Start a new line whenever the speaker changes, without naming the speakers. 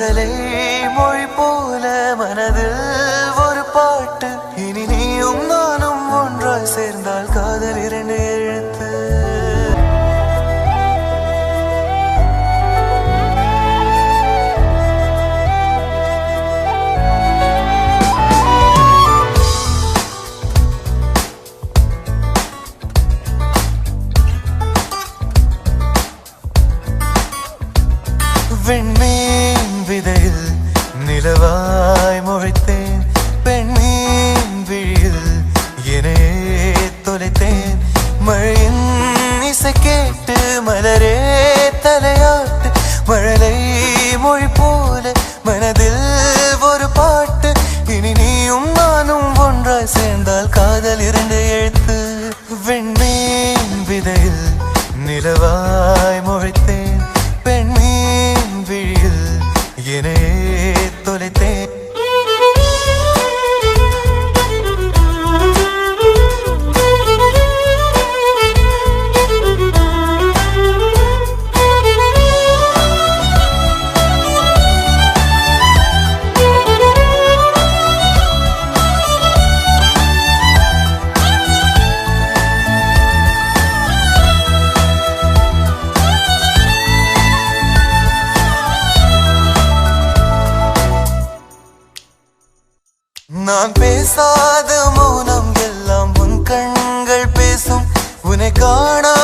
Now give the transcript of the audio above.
மழலை மொழி போல மனதில் ஒரு பாட்டு. இனி நீயும் நானும் ஒன்றாய் சேர்ந்தால் காதல் 2 எழுத்து. விண்மீன் விதையில் நிலவாய் முளைத்தேன், பெண்மீன் விழியில் என்னையே தொலைத்தேன். மழையின் இசை கேட்டு மலரே தலையாட்டு, மழலை மொழி போல மனதில் ஒரு பாட்டு. இனி நீயும் நானும் ஒன்றாய் சேர்ந்தால் காதல் 2 எழுத்து. விண்மீன் விதையில் நிலவாய் முளைத்தேன், பெண்மீன் விழியில் என்னையே தொலைத்தேன். நான் பேசாத மௌனம் எல்லாம் உன் கண்கள் பேசும், உன்னை காணா